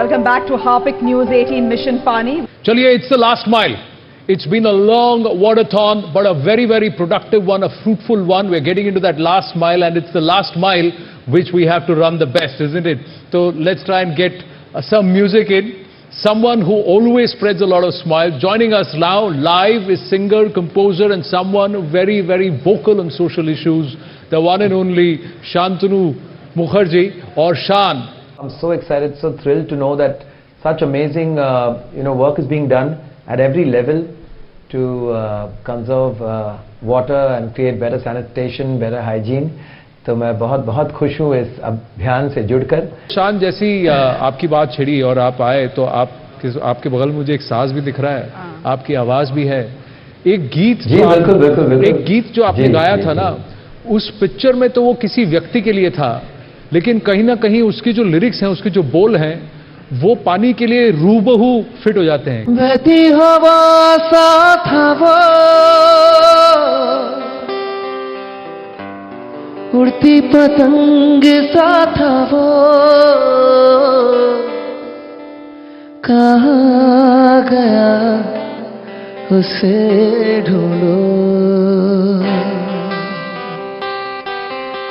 Welcome back to Harpic News 18 Mission Pani. चलिए, it's the last mile. It's been a long wadathon, but a very, very productive one, a fruitful one. We're getting into that last mile, and it's the last mile which we have to run the best, isn't it? So let's try and get some music in. Someone who always spreads a lot of smiles. Joining us now live is singer, composer, and someone very, very vocal on social issues. The one and only Shantanu Mukherjee, or Shan. I'm so excited, so thrilled to know that such amazing, work is being done at every level to conserve water and create better sanitation, better hygiene. तो मैं बहुत खुश हूँ इस अभियान से जुड़कर। शान, जैसी आपकी बात छिड़ी और आप आए तो आपके बगल में मुझे एक साज भी दिख रहा है, आपकी आवाज भी है। एक गीत एक गीत जो आपने गाया था ना, उस पिक्चर में तो वो किसी व्यक्ति के लिए था, लेकिन कहीं ना कहीं उसकी जो लिरिक्स हैं, उसके जो बोल हैं, वो पानी के लिए रूबहू फिट हो जाते हैं। बहती हवा सा था वो, उड़ती पतंग सा था वो, कहाँ गया उसे ढूंढो।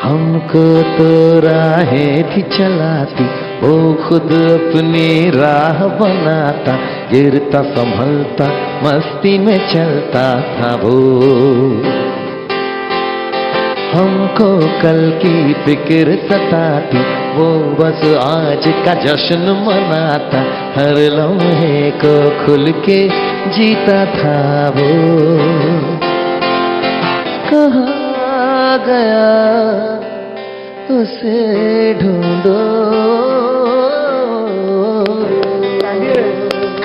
हमको तो राहें थी चलाती, वो खुद अपनी राह बनाता, गिरता संभलता मस्ती में चलता था वो। हमको कल की फिक्र सताती, वो बस आज का जश्न मनाता, हर लम्हे को खुल के जीता था वो। कहाँ गया उसे ढूंढो।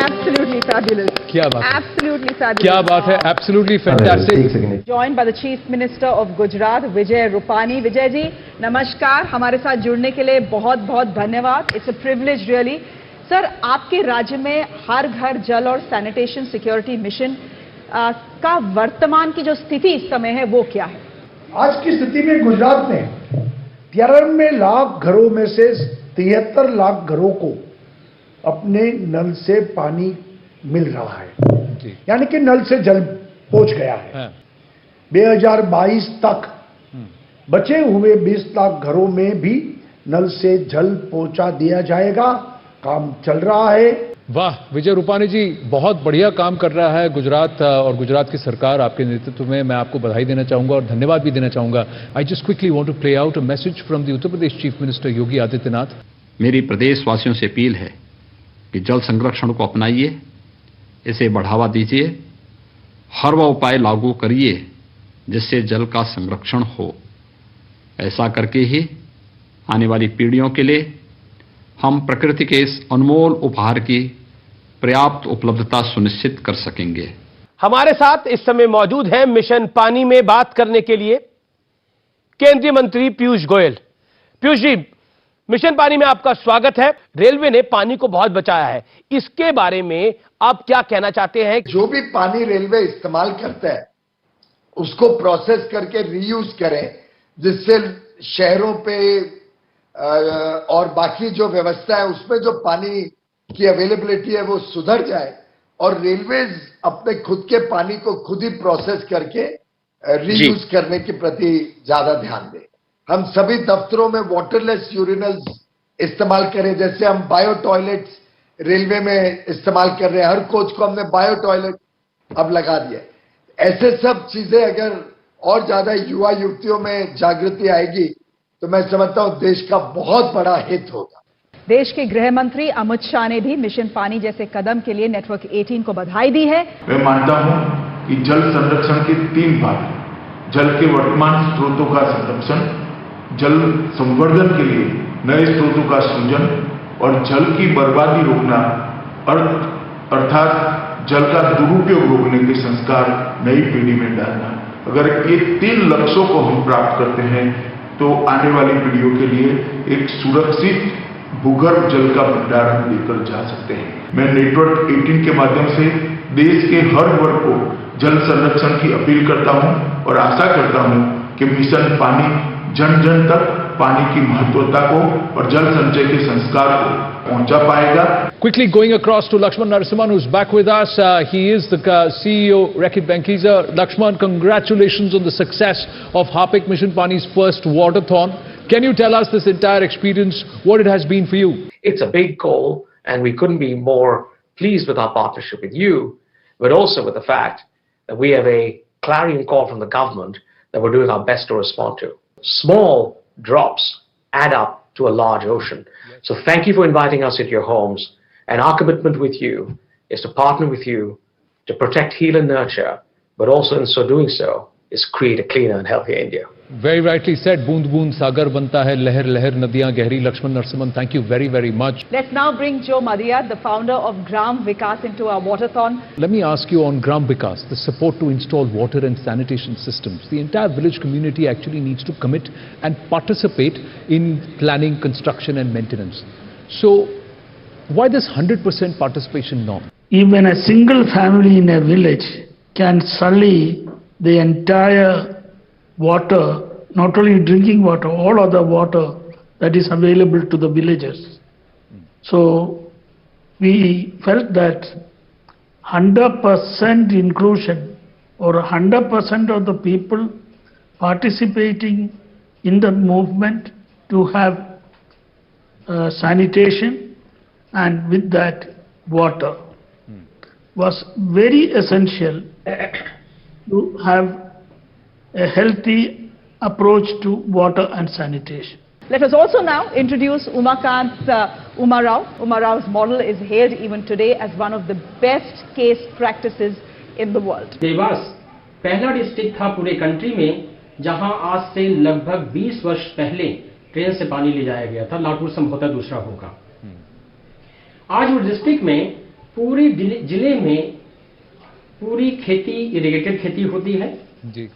Absolutely fabulous. क्या बात है? Absolutely fabulous. क्या बात है? Absolutely fantastic. Joined by the Chief Minister of Gujarat, Vijay Rupani. Vijay जी, नमस्कार. हमारे साथ जुड़ने के लिए बहुत धन्यवाद. It's a privilege really. Sir, आपके राज्य में हर घर जल और सैनिटेशन सिक्योरिटी मिशन का वर्तमान की जो स्थिति इस समय है वो क्या है? आज की स्थिति में गुजरात में 93 लाख घरों में से 73 लाख घरों को अपने नल से पानी मिल रहा है, यानी कि नल से जल पहुंच गया है। 2022 तक बचे हुए 20 लाख घरों में भी नल से जल पहुंचा दिया जाएगा। काम चल रहा है। वाह विजय रूपानी जी, बहुत बढ़िया काम कर रहा है गुजरात और गुजरात की सरकार आपके नेतृत्व में। मैं आपको बधाई देना चाहूंगा और धन्यवाद भी देना चाहूंगा। I just quickly want to play out a message from the Uttar Pradesh chief minister Yogi Adityanath. मेरी प्रदेश वासियों से अपील है कि जल संरक्षण को अपनाइए, इसे बढ़ावा दीजिए, हर वह उपाय लागू करिए जिससे जल का संरक्षण हो। ऐसा करके ही आने वाली पीढ़ियों के लिए हम प्रकृति के इस अनमोल उपहार की पर्याप्त उपलब्धता सुनिश्चित कर सकेंगे। हमारे साथ इस समय मौजूद हैं मिशन पानी में बात करने के लिए केंद्रीय मंत्री पीयूष गोयल। पीयूष जी, मिशन पानी में आपका स्वागत है। रेलवे ने पानी को बहुत बचाया है, इसके बारे में आप क्या कहना चाहते हैं? जो भी पानी रेलवे इस्तेमाल करता है उसको प्रोसेस करके रीयूज करें, जिससे शहरों पे और बाकी जो व्यवस्था है उसमें जो पानी की अवेलेबिलिटी है वो सुधर जाए, और रेलवेज अपने खुद के पानी को खुद ही प्रोसेस करके रीयूज करने के प्रति ज्यादा ध्यान दें। हम सभी दफ्तरों में वाटरलेस यूरिनल्स इस्तेमाल करें, जैसे हम बायो टॉयलेट्स रेलवे में इस्तेमाल कर रहे हैं। हर कोच को हमने बायो टॉयलेट अब लगा दिया। ऐसे सब चीजें अगर और ज्यादा युवा युवतियों में जागृति आएगी तो मैं समझता हूं देश का बहुत बड़ा हित होगा। देश के गृह मंत्री अमित शाह ने भी मिशन पानी जैसे कदम के लिए नेटवर्क 18 को बधाई दी है। मैं मानता हूं कि जल संरक्षण के 3 भाग: जल के वर्तमान स्रोतों का संरक्षण, जल संवर्धन के लिए नए स्रोतों का सृजन और जल की बर्बादी रोकना, अर्थात जल का दुरुपयोग रोकने के संस्कार नई पीढ़ी में डालना। अगर ये 3 लक्ष्यों को हम प्राप्त करते हैं तो आने वाली पीढ़ियों के लिए एक सुरक्षित भूगर्भ जल का भंडारण लेकर जा सकते हैं। मैं नेटवर्क 18 के माध्यम से देश के हर वर्ग को जल संरक्षण की अपील करता हूं और आशा करता हूं कि मिशन पानी जन जन तक पानी की महत्वता को और जल संचय के संस्कार को पहुंचा पाएगा। Quickly going across to Lakshman Narasimhan, who's back with us. He is the CEO, Reckitt Benckiser. Lakshman, congratulations on the success of Harpic Mission Pani's first waterthon. Can you tell us this entire experience, what it has been for you? It's a big goal, and we couldn't be more pleased with our partnership with you, but also with the fact that we have a clarion call from the government that we're doing our best to respond to. Small drops add up to a large ocean. So thank you for inviting us into your homes, and our commitment with you is to partner with you to protect, heal and nurture, but also in so doing so is create a cleaner and healthier India. Very rightly said, boond boond sagar banta hai, leher leher nadiyan gehri. Lakshman Narasimhan, thank you very, very much. Let's now bring Joe Madia, the founder of Gram Vikas, into our waterthon. Let me ask you on Gram Vikas, the support to install water and sanitation systems. The entire village community actually needs to commit and participate in planning, construction and maintenance. So, why this 100% participation norm? Even a single family in a village can sully the entire water, not only drinking water, all other water that is available to the villagers. So we felt that 100% inclusion or 100% of the people participating in the movement to have sanitation and with that water was very essential to have a healthy approach to water and sanitation. Let us also now introduce Umakant Umarao. Umarao's model is hailed even today as one of the best case practices in the world. Dewas पहला district था पूरे country में जहां आज से लगभग 20 वर्ष पहले ट्रेन से पानी ले जाया गया था। लाटूर संभवतः दूसरा होगा। आज वो डिस्ट्रिक्ट में पूरे जिले में पूरी खेती इरिगेटेड खेती होती है जी।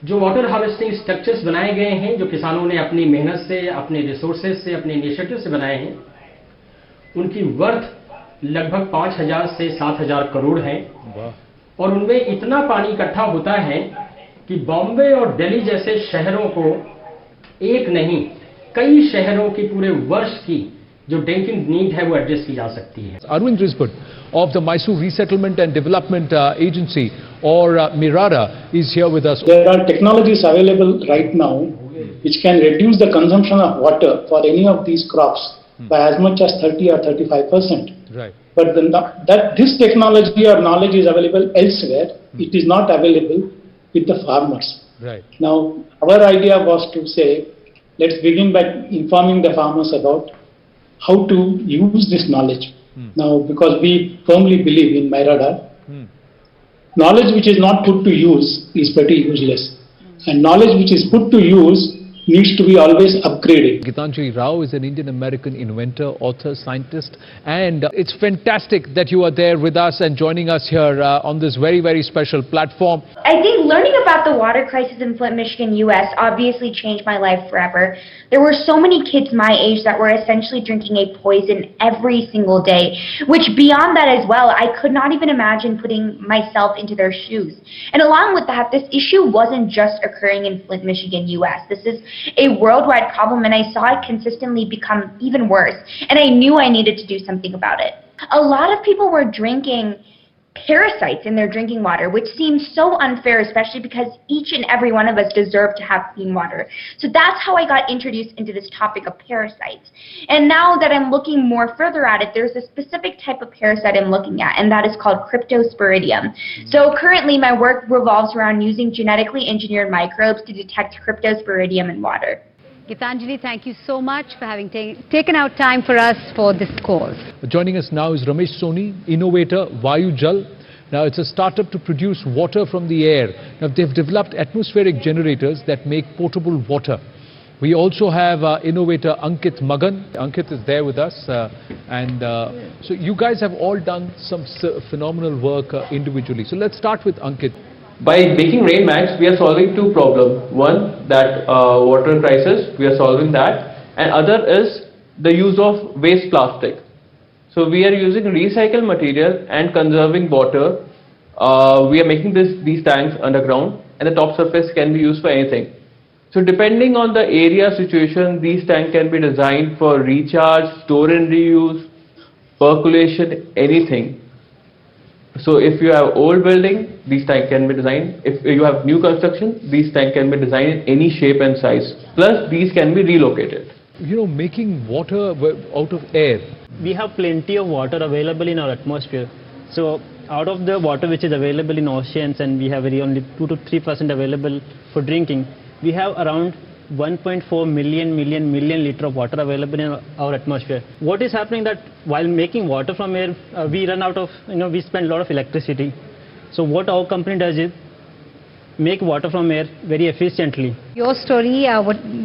जो वाटर हार्वेस्टिंग स्ट्रक्चर्स बनाए गए हैं, जो किसानों ने अपनी मेहनत से, अपने रिसोर्सेज से, अपने इनिशिएटिव से बनाए हैं, उनकी वर्थ लगभग 5,000 से 7,000 करोड़ है और उनमें इतना पानी इकट्ठा होता है कि बॉम्बे और दिल्ली जैसे शहरों को एक नहीं कई शहरों की पूरे वर्ष की जो ड्रिंकिंग नीड है वो एड्रेस की जा सकती है। Arvind Risbut of the Mysore Resettlement and Development Agency or MIRADA is here with us. There are technologies available right now which can reduce the consumption of water for any of these crops by as much as 30 or 35%. Right. But this technology or knowledge is available elsewhere. It is not available with the farmers. Right. Now, our idea was to say, let's begin by informing the farmers about how to use this knowledge. Now, because we firmly believe in MIRADA, knowledge which is not put to use is pretty useless. And knowledge which is put to use needs to be always upgraded. Gitanjali Rao is an Indian-American inventor, author, scientist, and it's fantastic that you are there with us and joining us here on this very, very special platform. I think learning about the water crisis in Flint, Michigan, U.S. obviously changed my life forever. There were so many kids my age that were essentially drinking a poison every single day, which beyond that as well, I could not even imagine putting myself into their shoes. And along with that, this issue wasn't just occurring in Flint, Michigan, U.S. This is a worldwide problem, and I saw it consistently become even worse, and I knew I needed to do something about it. A lot of people were drinking parasites in their drinking water, which seems so unfair, especially because each and every one of us deserve to have clean water. So that's how I got introduced into this topic of parasites. And now that I'm looking more further at it, there's a specific type of parasite I'm looking at, and that is called Cryptosporidium. So currently my work revolves around using genetically engineered microbes to detect Cryptosporidium in water. Gitanjali, thank you so much for having taken out time for us for this cause. Joining us now is Ramesh Soni, innovator Vayu Jal. Now it's a startup to produce water from the air. Now they've developed atmospheric generators that make potable water. We also have innovator Ankit Magan. Ankit is there with us. So you guys have all done some phenomenal work individually. So let's start with Ankit. By making rain mats, we are solving two problems. One, that water crisis, we are solving that. And other is the use of waste plastic. So we are using recycled material and conserving water. We are making these tanks underground, and the top surface can be used for anything. So depending on the area situation, these tanks can be designed for recharge, store and reuse, percolation, anything. So if you have old building, these tanks can be designed. If you have new construction, these tanks can be designed in any shape and size. Plus these can be relocated. You know, making water out of air. We have plenty of water available in our atmosphere. So out of the water which is available in oceans, and we have only 2 to 3% available for drinking, we have around 1.4 million liter of water available in our atmosphere. What is happening that while making water from air, we run out of, we spend a lot of electricity. So what our company does is make water from air very efficiently. Your story,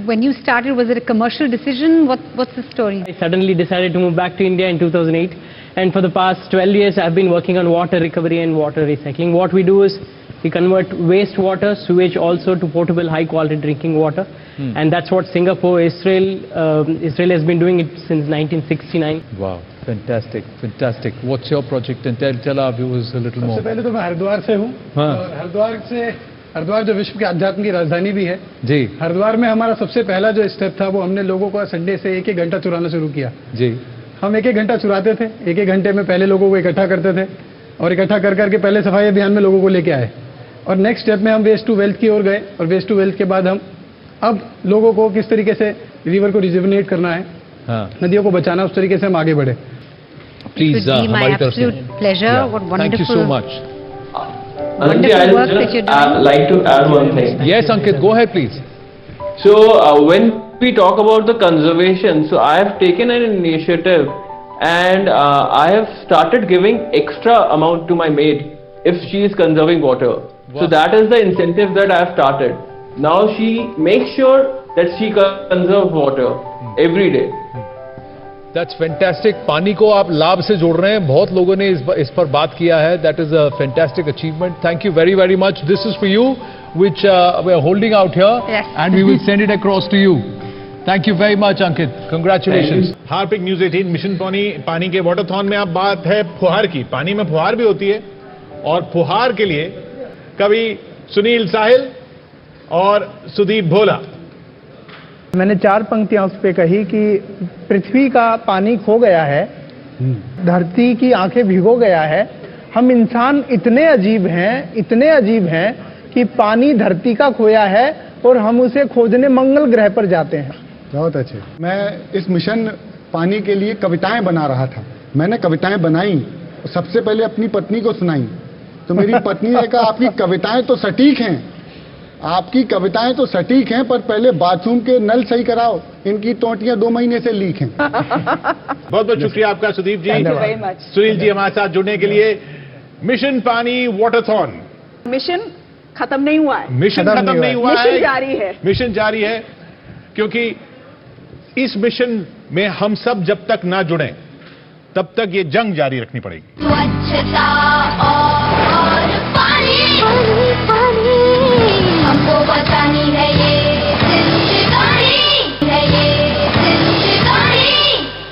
when you started, was it a commercial decision? What's the story? I suddenly decided to move back to India in 2008, and for the past 12 years I've been working on water recovery and water recycling. What we do is we convert wastewater, sewage also to potable high quality drinking water. And that's what Singapore, Israel has been doing it since 1969. Wow, fantastic, fantastic. What's your project? And tell our viewers a little more. सबसे पहले तो मैं हरिद्वार से हूँ और हरिद्वार जो विश्व के अध्यात्म की राजधानी भी है जी। हरिद्वार में हमारा सबसे पहला जो स्टेप था वो हमने लोगों को संडे से एक घंटा चुराना शुरू किया जी। हम एक घंटा चुराते थे, एक घंटे में पहले लोगों को इकट्ठा करते थे और इकट्ठा कर करके पहले सफाई अभियान में लोगों को लेके आए और नेक्स्ट स्टेप में हम वेस्ट टू वेल्थ की ओर गए और वेस्ट टू वेल्थ के बाद हम अब लोगों को किस तरीके से रिवर को रिजुविनेट करना है, नदियों को बचाना, उस तरीके से हम आगे बढ़े। Please, my absolute pleasure. What wonderful. Thank you so much. Ankit, I would just like to add one thing. Yes, Ankit, go ahead, please. So when we talk about the conservation, so I have taken an initiative and I have started giving extra amount to my maid if she is conserving water. Wow. So that is the incentive that I have started. Now she makes sure that she conserves water every day. That's fantastic. पानी को आप लाभ से जोड़ रहे हैं. बहुत लोगों ने इस पर बात किया है. That is a fantastic achievement. Thank you very, very much. This is for you, which we are holding out here, and we will send it across to you. Thank you very much, Ankit. Congratulations. Harpic news 18 mission पानी के वाटरथॉन में अब बात है फुहार की. पानी में फुहार भी होती है और फुहार के लिए कवि सुनील साहिल और सुदीप भोला. मैंने 4 पंक्तियां उस पे कही कि पृथ्वी का पानी खो गया है, धरती की आंखें भिगो गया है. हम इंसान इतने अजीब हैं कि पानी धरती का खोया है और हम उसे खोजने मंगल ग्रह पर जाते हैं. बहुत अच्छे. मैं इस मिशन पानी के लिए कविताएं बना रहा था. मैंने कविताएं बनाई, सबसे पहले अपनी पत्नी को सुनाई. तो मेरी पत्नी ने कहा आपकी कविताएं तो सटीक हैं, आपकी कविताएं तो सटीक हैं, पर पहले बाथरूम के नल सही कराओ, इनकी टोंटियां 2 महीने से लीक हैं. बहुत बहुत शुक्रिया आपका सुदीप जी. सुनील जी हमारे साथ जुड़ने के लिए. मिशन पानी वाटरथॉन मिशन खत्म नहीं हुआ है. मिशन खत्म नहीं हुआ है, मिशन जारी है. मिशन जारी है, क्योंकि इस मिशन में हम सब जब तक ना जुड़े तब तक ये जंग जारी रखनी पड़ेगी. स्वच्छता और पानी हमको बचानी है, ये जिंदगानी है, ये जिंदगानी.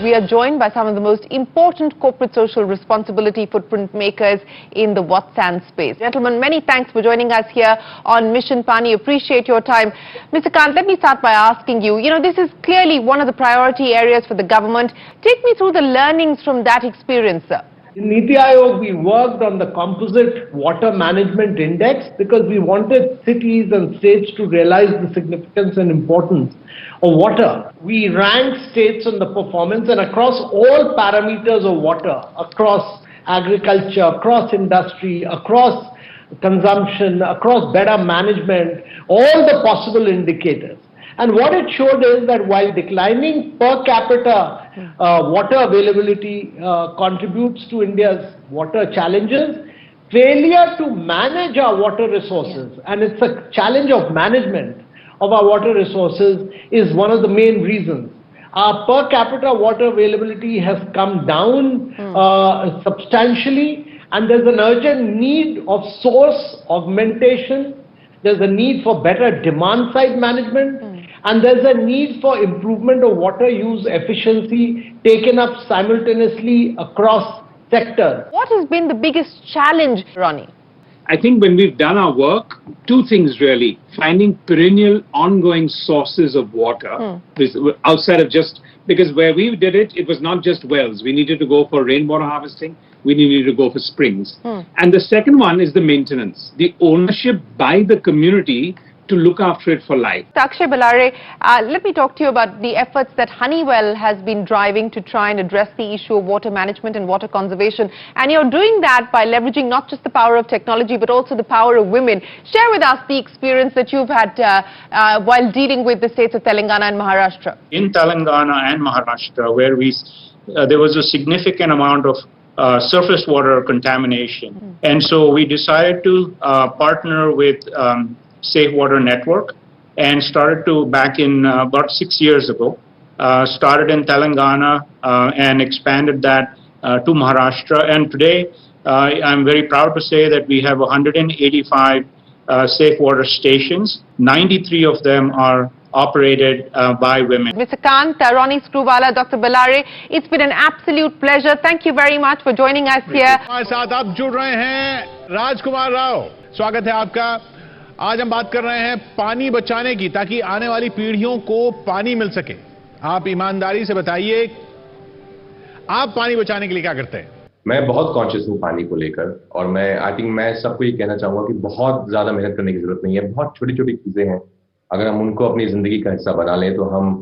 We are joined by some of the most important corporate social responsibility footprint makers in the Whatsan space. Gentlemen, many thanks for joining us here on Mission Pani. Appreciate your time. Mr. Kant, let me start by asking you, this is clearly one of the priority areas for the government. Take me through the learnings from that experience, sir. In Niti Aayog, we worked on the composite water management index because we wanted cities and states to realize the significance and importance of water. We ranked states on the performance, and across all parameters of water, across agriculture, across industry, across consumption, across better management, all the possible indicators. And what it showed is that while declining per capita water availability contributes to India's water challenges, failure to manage our water resources, and it's a challenge of management of our water resources, is one of the main reasons. Our per capita water availability has come down substantially, and there's an urgent need of source augmentation. There's a need for better demand side management, and there's a need for improvement of water use efficiency taken up simultaneously across sectors. What has been the biggest challenge, Ronnie? I think when we've done our work, two things really: finding perennial, ongoing sources of water outside of just, because where we did it, it was not just wells. We needed to go for rainwater harvesting. We needed to go for springs. And the second one is the maintenance, the ownership by the community to look after it for life. Akshay Bellare, let me talk to you about the efforts that Honeywell has been driving to try and address the issue of water management and water conservation. And you're doing that by leveraging not just the power of technology, but also the power of women. Share with us the experience that you've had while dealing with the states of Telangana and Maharashtra. In Telangana and Maharashtra, where there was a significant amount of surface water contamination. And so we decided to partner with Safe Water Network and started to, back in about 6 years ago, started in Telangana and expanded that to Maharashtra. And today, I'm very proud to say that we have 185 safe water stations. 93 of them are operated by women. Mr. Kant, Ronnie Screwvala, Dr. Bellare, it's been an absolute pleasure. Thank you very much for joining us here. हमारे साथ आप जुड़ रहे हैं राजकुमार राव, स्वागत है आपका। आज हम बात कर रहे हैं पानी बचाने की, ताकि आने वाली पीढ़ियों को पानी मिल सके। आप ईमानदारी से बताइए, आप पानी बचाने के लिए क्या करते हैं? मैं बहुत कॉन्शियस हूँ पानी को लेकर, और आई थिंक मैं सबको ये कहना चाहूंगा कि बहुत ज्यादा मेहनत करने की जरूरत नहीं है। बहुत छोटी छोटी चीजें हैं, अगर हम उनको अपनी जिंदगी का हिस्सा बना लें तो हम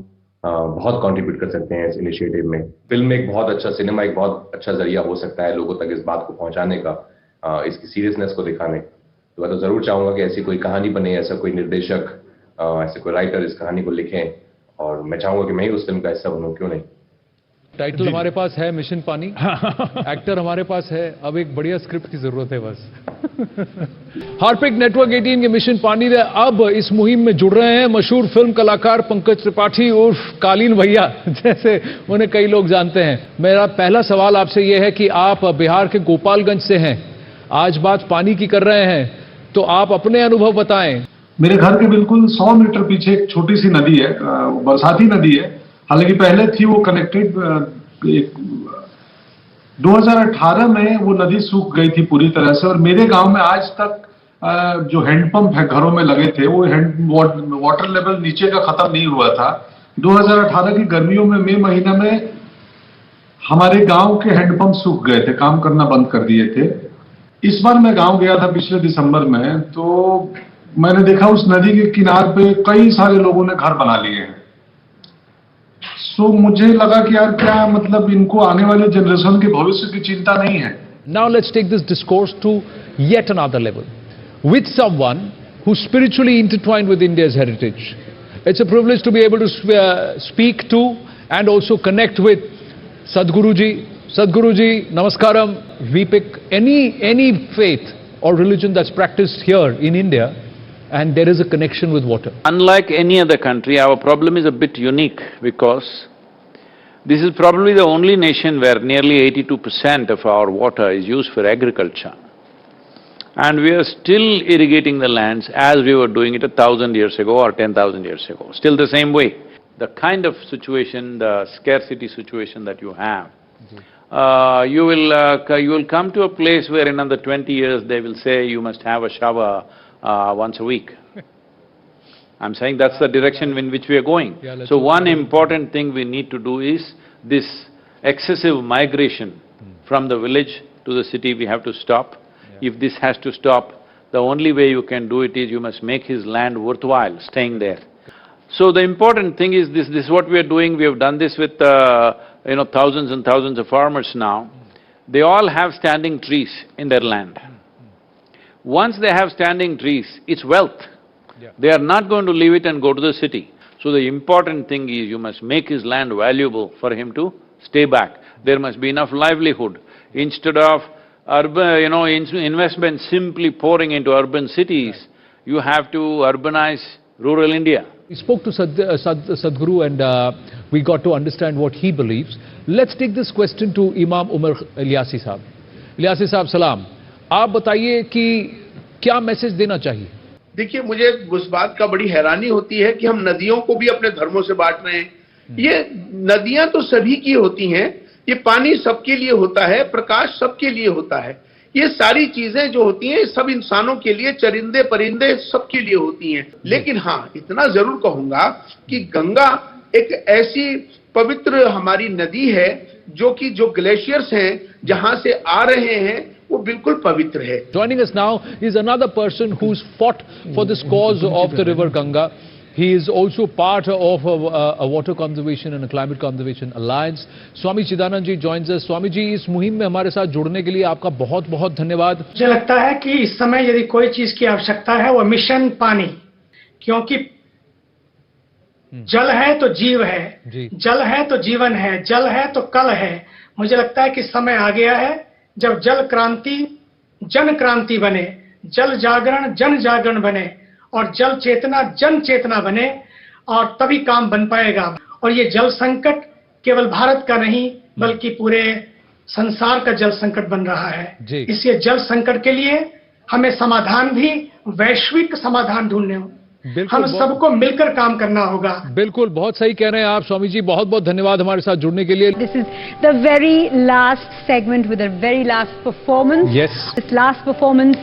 बहुत कंट्रीब्यूट कर सकते हैं इस इनिशिएटिव में। फिल्म एक बहुत अच्छा, सिनेमा एक बहुत अच्छा जरिया हो सकता है लोगों तक इस बात को पहुंचाने का, इसकी सीरियसनेस को दिखाने। तो मैं तो जरूर चाहूंगा कि ऐसी कोई कहानी बने, ऐसा कोई निर्देशक, ऐसे कोई राइटर इस कहानी को लिखें, और मैं चाहूंगा कि मैं ही उस फिल्म का हिस्सा बनूं, क्यों नहीं। टाइटल हमारे पास है मिशन पानी, एक्टर हमारे पास है, अब एक बढ़िया स्क्रिप्ट की जरूरत है बस। हार्पिक नेटवर्क 18 के मिशन पानी ने अब इस मुहिम में जुड़ रहे हैं मशहूर फिल्म कलाकार पंकज त्रिपाठी उर्फ कालीन भैया, जैसे उन्हें कई लोग जानते हैं। मेरा पहला सवाल आपसे यह है कि आप बिहार के गोपालगंज से हैं, आज बात पानी की कर रहे हैं, तो आप अपने अनुभव बताएं। मेरे घर के बिल्कुल 100 मीटर पीछे एक छोटी सी नदी है, बरसाती नदी है। हालांकि पहले थी वो कनेक्टेड, 2018 में वो नदी सूख गई थी पूरी तरह से, और मेरे गांव में आज तक जो हैंडपंप है घरों में लगे थे, वो वाटर लेवल नीचे का खत्म नहीं हुआ था। 2018 की गर्मियों में मई महीना में हमारे गांव के हैंडपंप सूख गए थे, काम करना बंद कर दिए थे। इस बार मैं गांव गया था पिछले दिसंबर में, तो मैंने देखा उस नदी के किनार पे कई सारे लोगों ने घर बना लिए हैं। सो मुझे लगा कि यार क्या मतलब इनको आने वाले जनरेशन के भविष्य की चिंता नहीं है। Now let's take this discourse to yet another level with someone who's spiritually intertwined with India's heritage. It's a privilege to be able to speak to and also connect with Sadhguru ji. Sadhguru ji, namaskaram. We pick any faith or religion that's practiced here in India, and there is a connection with water. Unlike any other country, our problem is a bit unique, because this is probably the only nation where nearly 82% of our water is used for agriculture. And we are still irrigating the lands as we were doing it 1,000 years ago or 10,000 years ago, still the same way. The kind of situation, the scarcity situation that you have, you will come to a place where in another 20 years they will say you must have a shower once a week. I'm saying that's the direction in which we are going. Yeah, so one important thing we need to do is this excessive migration from the village to the city, we have to stop. Yeah. If this has to stop, the only way you can do it is you must make his land worthwhile staying there. So the important thing is this is what we are doing. We have done this with thousands and thousands of farmers now. They all have standing trees in their land. Once they have standing trees, it's wealth. Yeah. They are not going to leave it and go to the city. So the important thing is you must make his land valuable for him to stay back. There must be enough livelihood. Instead of urban, investment simply pouring into urban cities, you have to urbanize rural India. We spoke to Sadhguru and we got to understand what he believes. Let's take this question to Imam Umar Ilyasi Sahab. Ilyasi Sahab, salam. आप बताइए कि क्या message देना चाहिए? देखिए, मुझे उस बात का बड़ी हैरानी होती है कि हम नदियों को भी अपने धर्मों से बांट रहे हैं। ये नदियां तो सभी की होती हैं, ये पानी सबके लिए होता है, प्रकाश सबके लिए होता है। ये सारी चीजें जो होती हैं सब इंसानों के लिए, चरिंदे परिंदे सबके लिए होती हैं। लेकिन हाँ, इतना जरूर कहूंगा कि गंगा एक ऐसी पवित्र हमारी नदी है जो ग्लेशियर्स हैं जहां से आ रहे हैं वो बिल्कुल पवित्र है। Joining us now is another person who's fought for this cause of the river Ganga. He is also part of a water conservation and a climate conservation alliance. Swami Chidanand ji joins us. Swami ji, इस मुहिम में हमारे साथ जुड़ने के लिए आपका बहुत बहुत धन्यवाद। मुझे लगता है कि इस समय यदि कोई चीज की आवश्यकता है वो मिशन पानी, क्योंकि जल है तो जीव है, जल है तो जीवन है, जल है तो कल है। मुझे लगता है कि समय आ गया है जब जल क्रांति जन क्रांति बने, जल जागरण जन जागरण बने और जल चेतना जन चेतना बने, और तभी काम बन पाएगा। और ये जल संकट केवल भारत का नहीं बल्कि पूरे संसार का जल संकट बन रहा है। इसलिए जल संकट के लिए हमें समाधान भी वैश्विक समाधान ढूंढने होंगे, हम सबको मिलकर काम करना होगा। बिल्कुल, बहुत सही कह रहे हैं आप स्वामी जी, बहुत बहुत धन्यवाद हमारे साथ जुड़ने के लिए। This is the very last segment with a very last performance. Yes. This last performance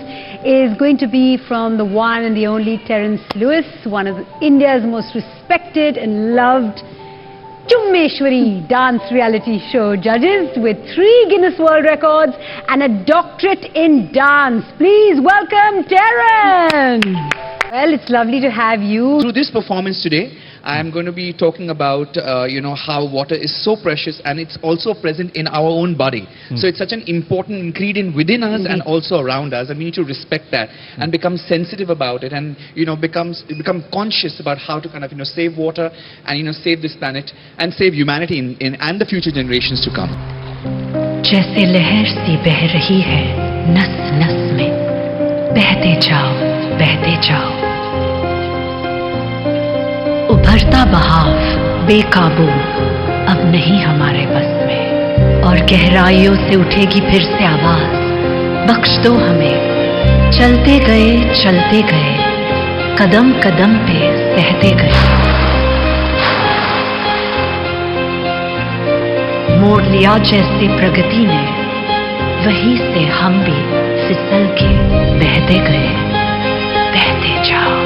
is going to be from the one and the only Terence Lewis, one of India's most respected and loved Chummeshwari dance reality show judges with 3 Guinness World Records and a doctorate in dance. Please welcome Terence. Well, it's lovely to have you. Through this performance today, I am going to be talking about, how water is so precious and it's also present in our own body. So it's such an important ingredient within us and also around us, and we need to respect that and become sensitive about it, and become conscious about how to kind of save water and save this planet and save humanity and the future generations to come. जैसे लहर सी बह रही है नस नस में, बहते जाओ उभरता बहाव बेकाबू अब नहीं हमारे बस में, और गहराइयों से उठेगी फिर से आवाज, बख्श दो हमें। चलते गए कदम कदम पे सहते गए, मोड़ लिया जैसे प्रगति ने, वहीं से हम भी फिसल के बहते गए। बहते जाओ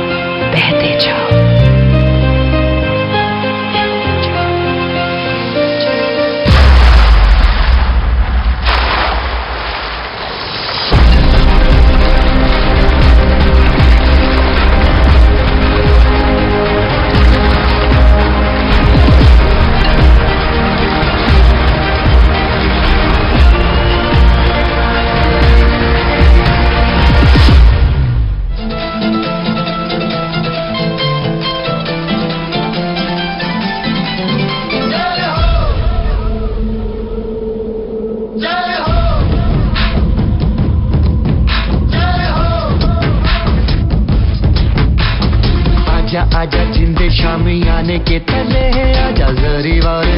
आजा जिंदे शामी आने के तले है, आजा जरी वाले